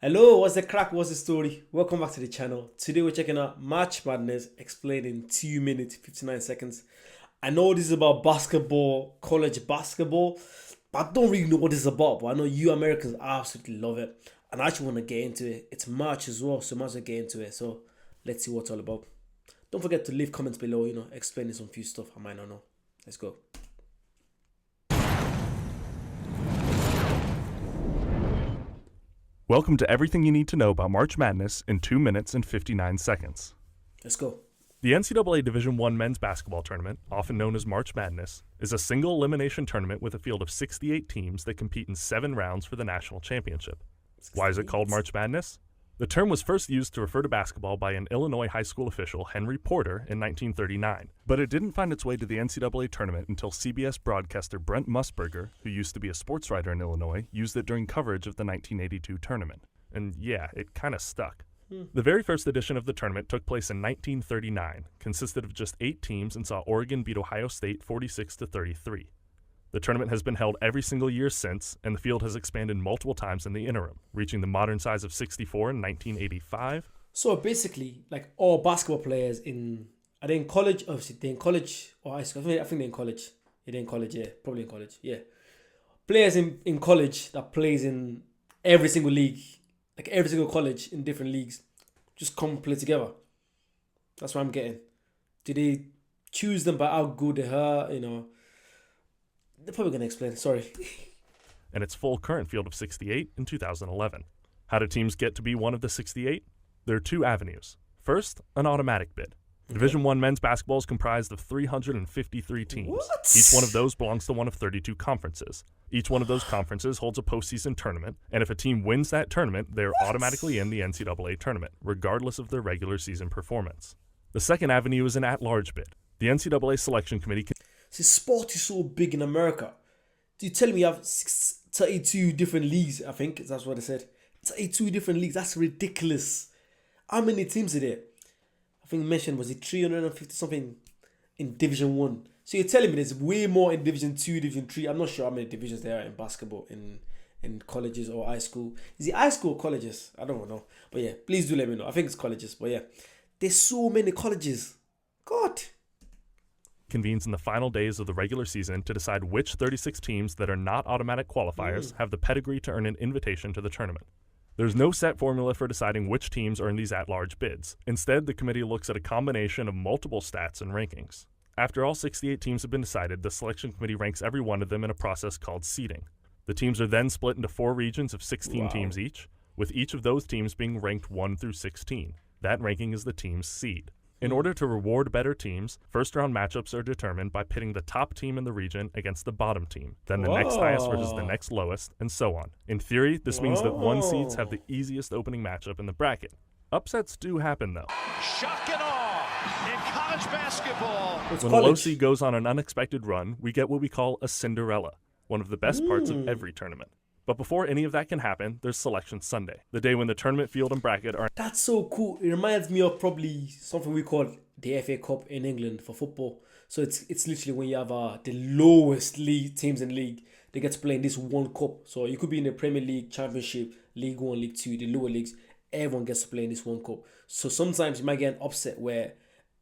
Hello, what's the crack? What's the story? Welcome back to the channel. Today we're checking out March Madness explained in 2 minutes 59 seconds. I know this is about basketball, college basketball, but I don't really know what this is about. But I know you Americans absolutely love it, and I actually want to get into it. It's March as well, so might as well get into it. So let's see what it's all about. Don't forget to leave comments below, explaining some few stuff I might not know. Let's go. Welcome to everything you need to know about March Madness in 2 minutes and 59 seconds. Let's go. The NCAA Division I men's basketball tournament, often known as March Madness, is a single elimination tournament with a field of 68 teams that compete in 7 rounds for the national championship. Why is it called March Madness? The term was first used to refer to basketball by an Illinois high school official, Henry Porter, in 1939, but it didn't find its way to the NCAA tournament until CBS broadcaster Brent Musburger, who used to be a sports writer in Illinois, used it during coverage of the 1982 tournament. And yeah, it kinda stuck. The very first edition of the tournament took place in 1939, consisted of just 8 teams, and saw Oregon beat Ohio State 46-33. The tournament has been held every single year since, and the field has expanded multiple times in the interim, reaching the modern size of 64 in 1985. So basically, like all basketball players are they in college? Obviously, they're in college or high school. I think they're in college. Yeah, they're in college, yeah. Probably in college, yeah. Players in college that plays in every single league, like every single college in different leagues, just come play together. That's what I'm getting. Do they choose them by how good they are, They're probably going to explain. Sorry. And its full current field of 68 in 2011. How do teams get to be one of the 68? There are 2 avenues. First, an automatic bid. Division I men's basketball is comprised of 353 teams. What? Each one of those belongs to one of 32 conferences. Each one of those conferences holds a postseason tournament, and if a team wins that tournament, they're automatically in the NCAA tournament, regardless of their regular season performance. The second avenue is an at-large bid. The NCAA selection committee See, sport is so big in America. Do you tell me you have 32 different leagues? I think that's what I said. 32 different leagues. That's ridiculous. How many teams are there? I think mentioned was it 350 something in Division 1. So you're telling me there's way more in Division 2, Division 3. I'm not sure how many divisions there are in basketball in colleges or high school. Is it high school or colleges? I don't know. But yeah, please do let me know. I think it's colleges. But yeah, there's so many colleges. God. convenes in the final days of the regular season to decide which 36 teams that are not automatic qualifiers have the pedigree to earn an invitation to the tournament. There's no set formula for deciding which teams earn these at-large bids. Instead, the committee looks at a combination of multiple stats and rankings. After all 68 teams have been decided, the selection committee ranks every one of them in a process called seeding. The teams are then split into 4 regions of 16 teams each, with each of those teams being ranked 1 through 16. That ranking is the team's seed. In order to reward better teams, first-round matchups are determined by pitting the top team in the region against the bottom team, then the next highest versus the next lowest, and so on. In theory, this means that 1 seeds have the easiest opening matchup in the bracket. Upsets do happen, though. Shock and awe in college basketball. When a low seed goes on an unexpected run, we get what we call a Cinderella, one of the best parts of every tournament. But before any of that can happen, there's Selection Sunday, the day when the tournament field and bracket are... That's so cool. It reminds me of probably something we call the FA Cup in England for football. So it's literally when you have the lowest league teams in league, they get to play in this one cup. So you could be in the Premier League, Championship, League 1, League 2, the lower leagues. Everyone gets to play in this one cup. So sometimes you might get an upset where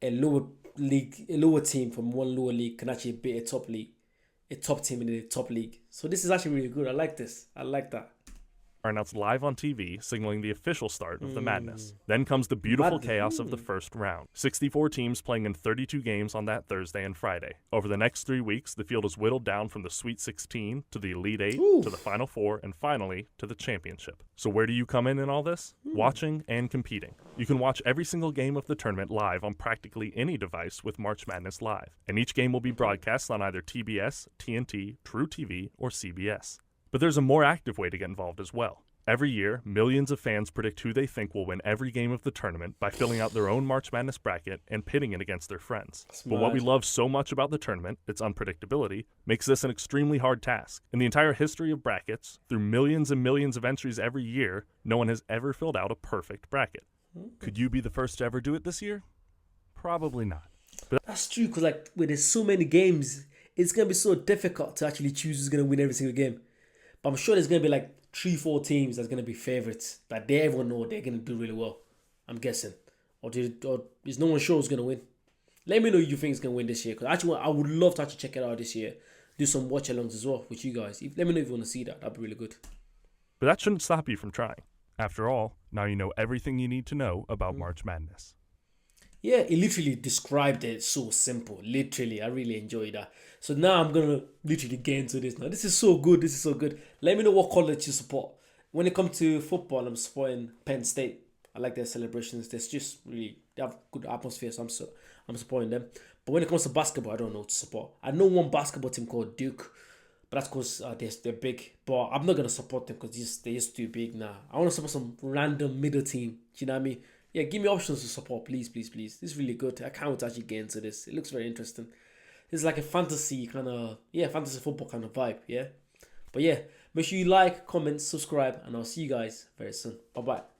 a lower team from one lower league can actually beat a top team in the top league. So this is actually really good. I like this. I like that. Are announced live on TV, signaling the official start of the madness. Then comes the beautiful chaos of the first round. 64 teams playing in 32 games on that Thursday and Friday. Over the next 3 weeks, the field is whittled down from the Sweet 16 to the Elite 8 to the Final 4 and finally to the championship. So where do you come in all this? Watching and competing. You can watch every single game of the tournament live on practically any device with March Madness Live. And each game will be broadcast on either TBS, TNT, True TV, or CBS. But there's a more active way to get involved as well. Every year, millions of fans predict who they think will win every game of the tournament by filling out their own March Madness bracket and pitting it against their friends. But what we love so much about the tournament, its unpredictability, makes this an extremely hard task. In the entire history of brackets, through millions and millions of entries every year, no one has ever filled out a perfect bracket. Could you be the first to ever do it this year? Probably not. But that's true, because when there's so many games, it's going to be so difficult to actually choose who's going to win every single game. But I'm sure there's going to be 3-4 teams that's gonna be favorites, but they everyone know they're gonna do really well. I'm guessing, or is no one sure who's gonna win? Let me know who you think is gonna win this year. Because actually, I would love to actually check it out this year. Do some watch-alongs as well with you guys. Let me know if you want to see that. That'd be really good. But that shouldn't stop you from trying. After all, now you know everything you need to know about March Madness. Yeah, it literally described it so simple. Literally, I really enjoyed that. So now I'm gonna literally get into this now. This is so good. This is so good. Let me know what college you support. When it comes to football, I'm supporting Penn State. I like their celebrations. They have good atmosphere, so I'm supporting them. But when it comes to basketball, I don't know what to support. I know one basketball team called Duke, but that's because they're big. But I'm not gonna support them because they're just too big now. I want to support some random middle team. Do you know what I mean? Yeah, give me options to support, please, please, please. This is really good. I can't wait to actually get into this. It looks very interesting. It's like a fantasy football kind of vibe, yeah? But yeah, make sure you like, comment, subscribe, and I'll see you guys very soon. Bye-bye.